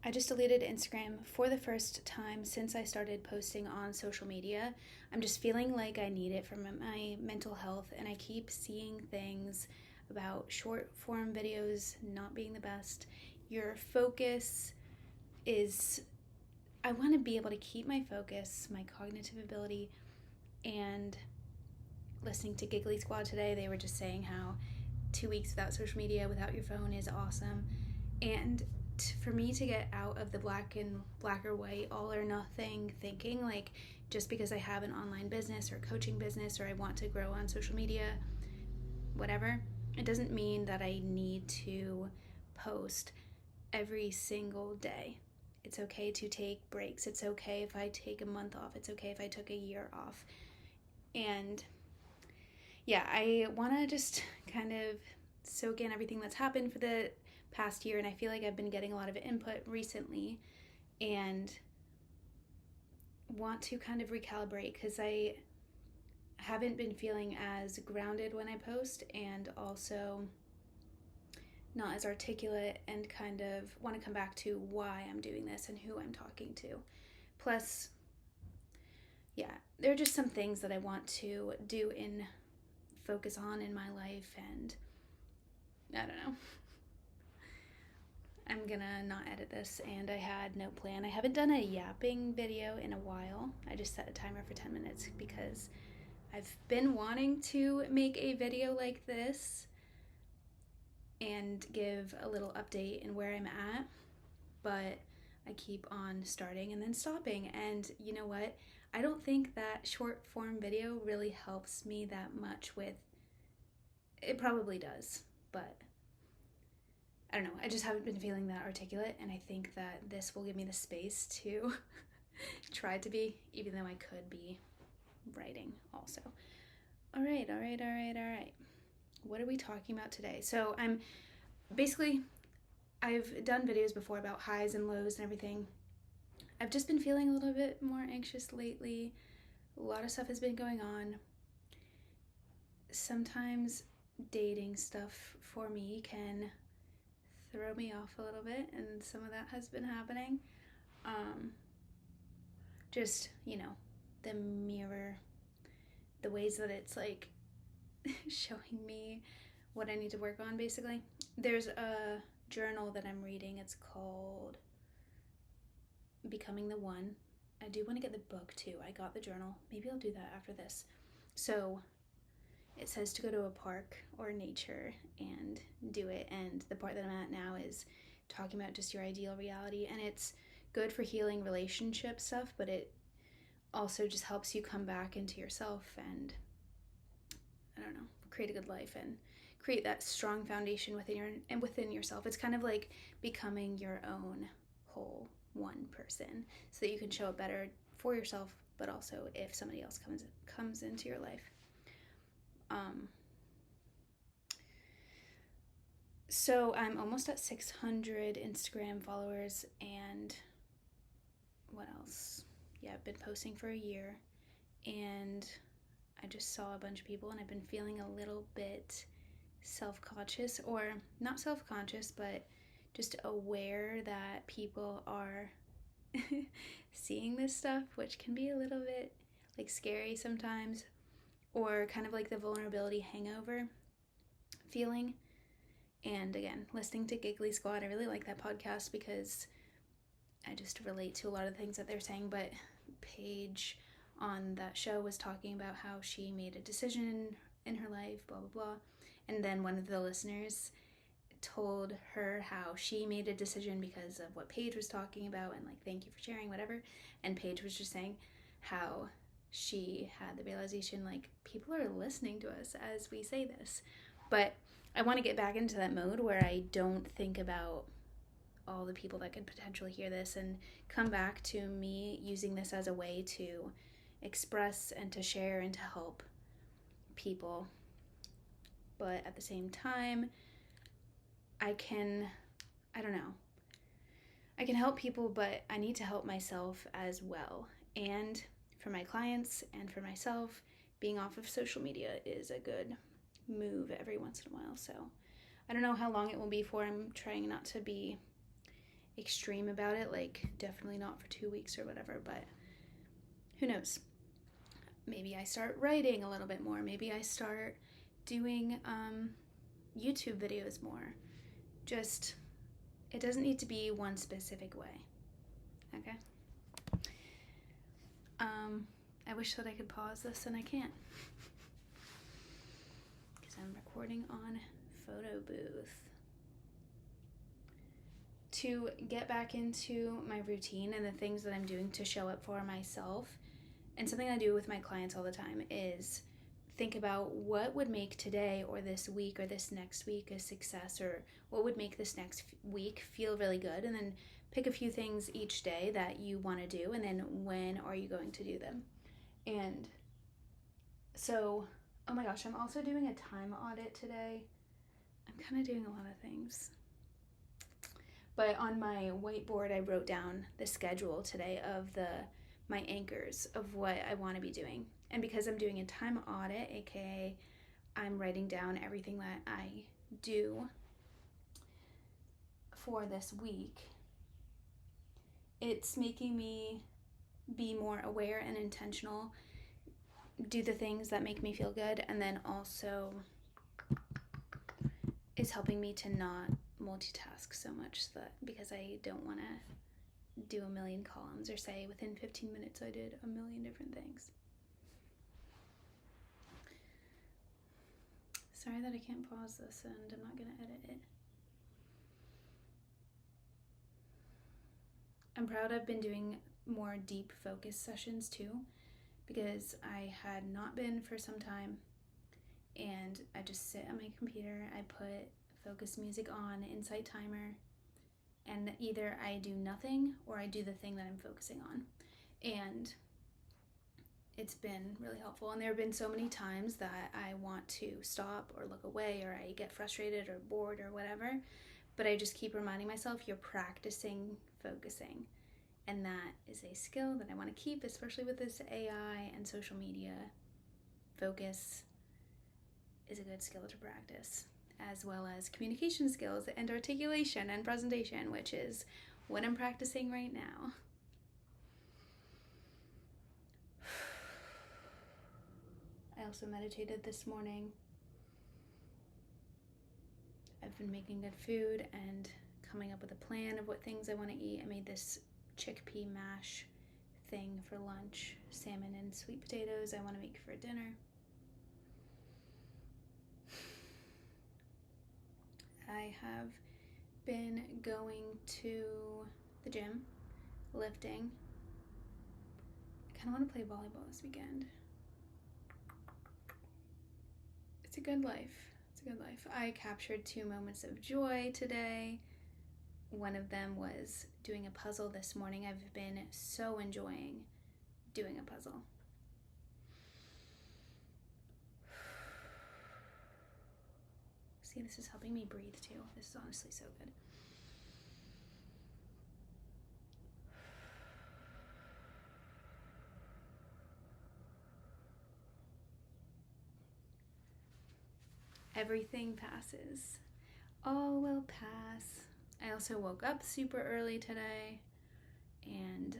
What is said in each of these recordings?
I just deleted Instagram for the first time since I started posting on social media. I'm just feeling like I need it for my mental health, and I keep seeing things about short form videos not being the best. Your focus is, I want to be able to keep my focus, my cognitive ability, and listening to Giggly Squad today, they were just saying how 2 weeks without social media, without your phone is awesome. And for me to get out of the black or white, all or nothing thinking, like just because I have an online business or coaching business or I want to grow on social media, whatever, it doesn't mean that I need to post every single day. It's okay to take breaks. It's okay if I take a month off. It's okay if I took a year off. And yeah, I want to just kind of soak in everything that's happened for the past year, and I feel like I've been getting a lot of input recently and want to kind of recalibrate because I haven't been feeling as grounded when I post, and also not as articulate, and kind of want to come back to why I'm doing this and who I'm talking to. Plus, yeah, there are just some things that I want to do in focus on in my life, and I don't know. I'm gonna not edit this, and I had no plan. I haven't done a yapping video in a while. I just set a timer for 10 minutes because I've been wanting to make a video like this and give a little update in where I'm at, but I keep on starting and then stopping. And you know what? I don't think that short form video really helps me that much with it. Probably does, but I don't know. I just haven't been feeling that articulate, and I think that this will give me the space to try to be, even though I could be writing also. All right. What are we talking about today? So I've done videos before about highs and lows and everything. I've just been feeling a little bit more anxious lately. A lot of stuff has been going on. Sometimes dating stuff for me can throw me off a little bit, and some of that has been happening. Just, the mirror, the ways that it's like showing me what I need to work on, basically. There's a journal that I'm reading. It's called Becoming the One. I do want to get the book too. I got the journal. Maybe I'll do that after this. So it says to go to a park or nature and do it. And the part that I'm at now is talking about just your ideal reality. And it's good for healing relationship stuff, but it also just helps you come back into yourself and, I don't know, create a good life and create that strong foundation within yourself. It's kind of like becoming your own whole one person so that you can show up better for yourself, but also if somebody else comes into your life. So I'm almost at 600 Instagram followers, and what else? Yeah, I've been posting for a year, and I just saw a bunch of people, and I've been feeling a little bit self-conscious, or not self-conscious, but just aware that people are seeing this stuff, which can be a little bit like scary sometimes, or kind of like the vulnerability hangover feeling. And again, listening to Giggly Squad, I really like that podcast because I just relate to a lot of the things that they're saying. But Paige on that show was talking about how she made a decision in her life, blah, blah, blah. And then one of the listeners told her how she made a decision because of what Paige was talking about, and like, thank you for sharing, whatever. And Paige was just saying how she had the realization, like, people are listening to us as we say this. But I want to get back into that mode where I don't think about all the people that could potentially hear this, and come back to me using this as a way to express and to share and to help people. But at the same time, I can help people, but I need to help myself as well. And for my clients and for myself, being off of social media is a good move every once in a while. So I don't know how long it will be for. I'm trying not to be extreme about it, like definitely not for 2 weeks or whatever, but who knows? Maybe I start writing a little bit more. Maybe I start doing YouTube videos more. Just, it doesn't need to be one specific way. Okay? I wish that I could pause this and I can't. Because I'm recording on Photo Booth. To get back into my routine and the things that I'm doing to show up for myself, and something I do with my clients all the time is think about what would make today or this week or this next week a success, or what would make this next week feel really good, and then pick a few things each day that you want to do, and then when are you going to do them. And so, oh my gosh, I'm also doing a time audit today. I'm kind of doing a lot of things. But on my whiteboard, I wrote down the schedule today of my anchors of what I want to be doing. And because I'm doing a time audit, aka I'm writing down everything that I do for this week, it's making me be more aware and intentional, do the things that make me feel good, and then also it's helping me to not multitask so much, because I don't want to do a million columns or say within 15 minutes I did a million different things. Sorry that I can't pause this and I'm not going to edit it. I'm proud I've been doing more deep focus sessions too, because I had not been for some time, and I just sit on my computer, I put focus music on, Insight Timer, and either I do nothing or I do the thing that I'm focusing on. And it's been really helpful. And there have been so many times that I want to stop or look away, or I get frustrated or bored or whatever, but I just keep reminding myself, you're practicing focusing. And that is a skill that I want to keep, especially with this AI and social media. Focus is a good skill to practice, as well as communication skills and articulation and presentation, which is what I'm practicing right now. I also meditated this morning. I've been making good food and coming up with a plan of what things I want to eat. I made this chickpea mash thing for lunch, salmon and sweet potatoes I want to make for dinner. I have been going to the gym, lifting. I kind of want to play volleyball this weekend. It's a good life. It's a good life. I captured 2 moments of joy today. One of them was doing a puzzle this morning. I've been so enjoying doing a puzzle. See, this is helping me breathe too. This is honestly so good. Everything passes. All will pass. I also woke up super early today and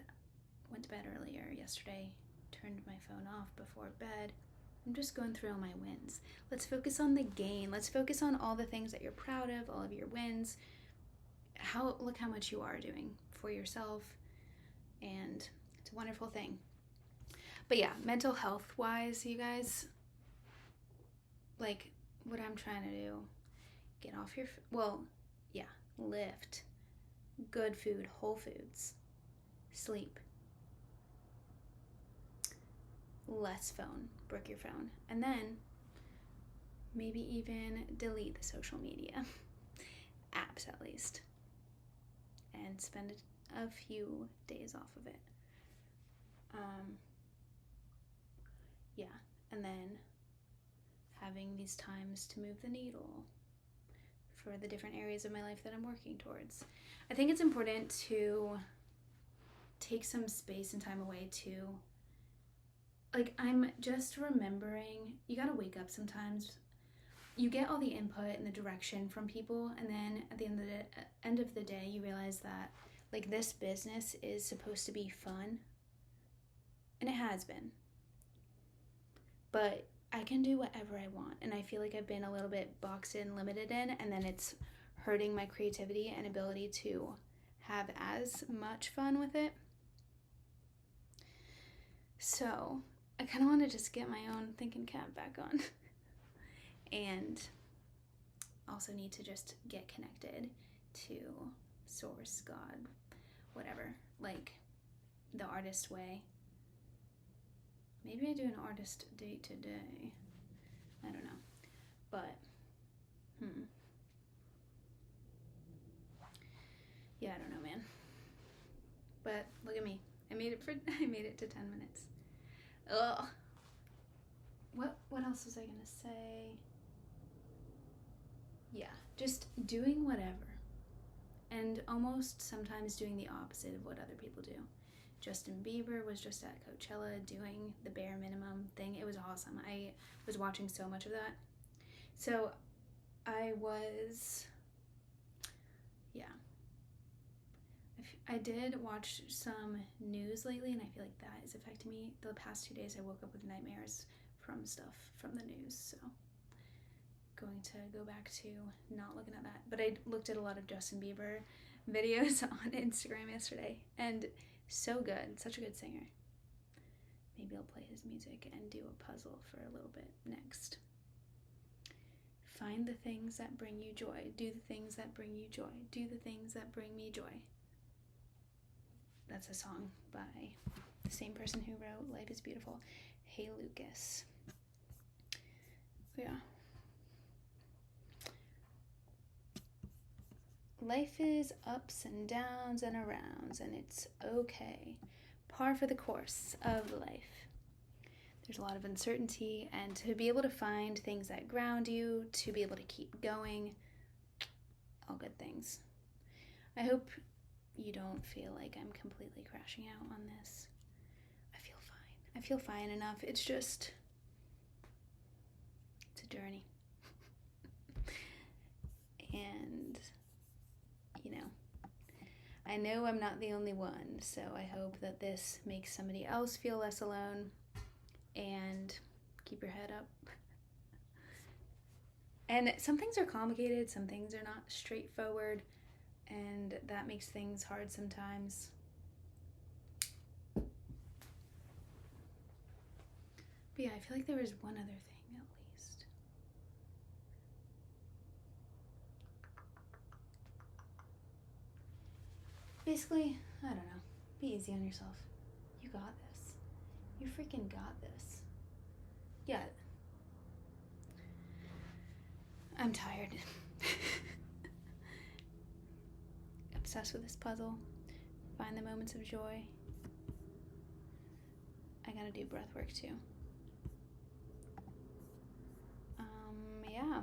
went to bed earlier yesterday. Turned my phone off before bed. I'm just going through all my wins. Let's focus on the gain. Let's focus on all the things that you're proud of, all of your wins. Look how much you are doing for yourself, and it's a wonderful thing. But yeah, mental health wise, you guys, like what I'm trying to do, get off your, lift, good food, whole foods, sleep, less phone, brick your phone, and then maybe even delete the social media apps at least, and spend a few days off of it. And then having these times to move the needle for the different areas of my life that I'm working towards. I think it's important to take some space and time away to, like, I'm just remembering, you gotta wake up sometimes you get all the input and the direction from people, and then at the end of the day, you realize that like this business is supposed to be fun, and it has been. But I can do whatever I want, and I feel like I've been a little bit boxed in, limited in, and then it's hurting my creativity and ability to have as much fun with it. So I kind of want to just get my own thinking cap back on and also need to just get connected to source, God, whatever, like the artist way. Maybe I do an artist date today. I don't know. But, yeah, I don't know, man. But look at me. I made it to 10 minutes. Ugh. What else was I gonna say? Yeah, just doing whatever. And almost sometimes doing the opposite of what other people do. Justin Bieber was just at Coachella doing the bare minimum thing. It was awesome. I was watching so much of that. So I did watch some news lately, and I feel like that is affecting me. The past 2 days I woke up with nightmares from stuff from the news, so going to go back to not looking at that. But I looked at a lot of Justin Bieber videos on Instagram yesterday, and so good, such a good singer. Maybe I'll play his music and do a puzzle for a little bit next. Find the things that bring you joy. Do the things that bring you joy. Do the things that bring me joy. That's a song by the same person who wrote Life is Beautiful. Hey Lucas. Yeah. Life is ups and downs and arounds, and it's okay. Par for the course of life. There's a lot of uncertainty, and to be able to find things that ground you, to be able to keep going, all good things. I hope you don't feel like I'm completely crashing out on this. I feel fine. I feel fine enough. It's a journey. And, I know I'm not the only one, so I hope that this makes somebody else feel less alone, and keep your head up. And some things are complicated, some things are not straightforward, and that makes things hard sometimes. But yeah, I feel like there was one other thing at least. Basically, I don't know. Be easy on yourself. You got this. You freaking got this. Yeah. I'm tired. Obsessed with this puzzle. Find the moments of joy. I gotta do breath work too. Yeah.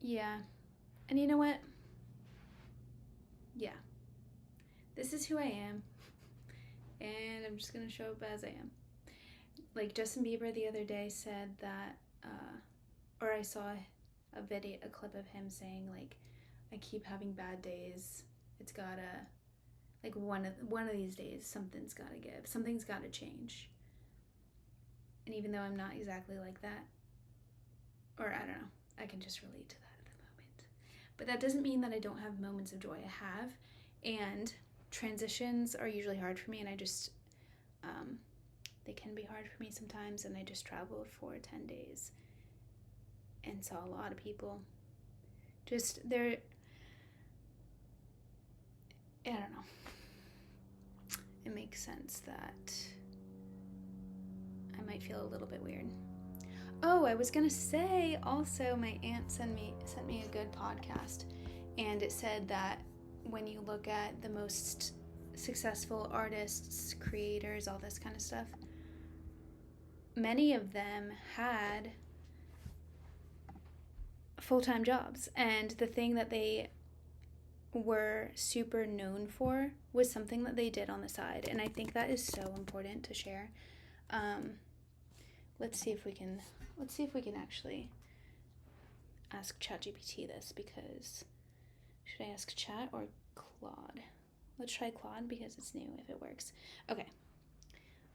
Yeah. And you know what? Yeah. This is who I am. And I'm just gonna show up as I am. Like Justin Bieber the other day said that, or I saw a clip of him saying like, I keep having bad days. It's gotta, like one of these days, something's gotta give. Something's gotta change. And even though I'm not exactly like that, or I don't know, I can just relate to that at the moment. But that doesn't mean that I don't have moments of joy. I have, and transitions are usually hard for me, and I just, they can be hard for me sometimes, and I just traveled for 10 days and saw a lot of people. Just, I don't know. It makes sense that I might feel a little bit weird. Oh, I was gonna say also, my aunt sent me a good podcast, and it said that when you look at the most successful artists, creators, all this kind of stuff, many of them had full-time jobs, and the thing that they were super known for was something that they did on the side, and I think that is so important to share. Let's see if we can actually ask ChatGPT this, because should I ask Chat or Claude? Let's try Claude because it's new, if it works. Okay.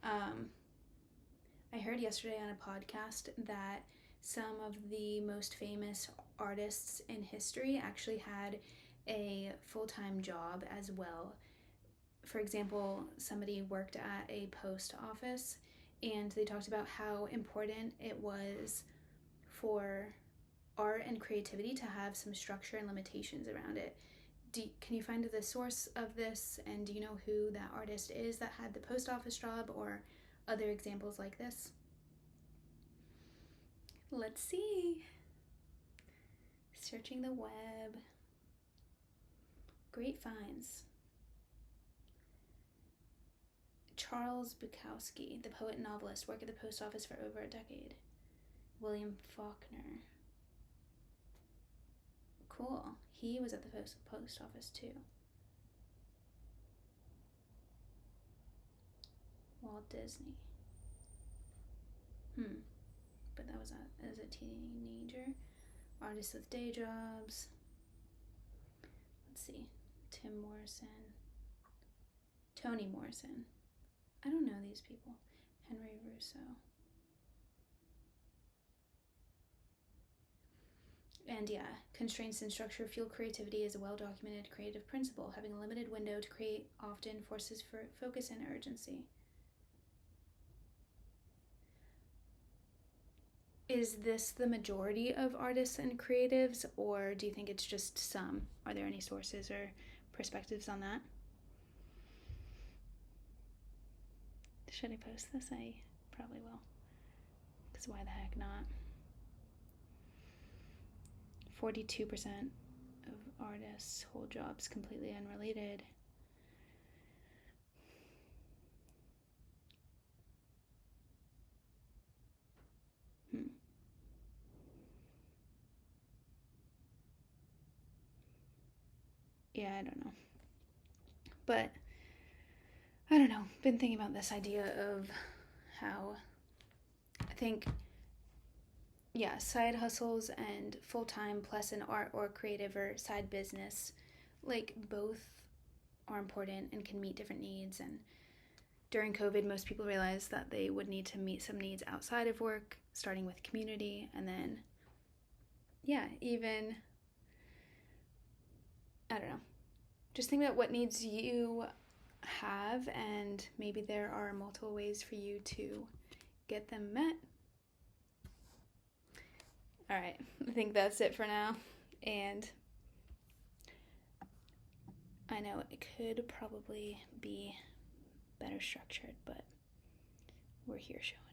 I heard yesterday on a podcast that some of the most famous artists in history actually had a full-time job as well. For example, somebody worked at a post office, and they talked about how important it was for art and creativity to have some structure and limitations around it. Can you find the source of this, and do you know who that artist is that had the post office job, or other examples like this? Let's see. Searching the web. Great finds. Charles Bukowski, the poet and novelist, worked at the post office for over a decade. William Faulkner. Cool. He was at the post office too. Walt Disney. But that was as a teenager. Artists with day jobs. Let's see. Tim Morrison. Toni Morrison. I don't know these people. Henry Russo. And yeah, constraints in structure fuel creativity is a well-documented creative principle. Having a limited window to create often forces for focus and urgency. Is this the majority of artists and creatives, or do you think it's just some? Are there any sources or perspectives on that? Should I post this? I probably will. Because why the heck not? 42% of artists hold jobs completely unrelated. Yeah, I don't know. But I don't know. Been thinking about this idea of how I think, yeah, side hustles and full-time plus an art or creative or side business, like, both are important and can meet different needs. And during COVID, most people realized that they would need to meet some needs outside of work, starting with community, and then, yeah, even, I don't know, just think about what needs you have, and maybe there are multiple ways for you to get them met. All right, I think that's it for now. And I know it could probably be better structured, but we're here showing.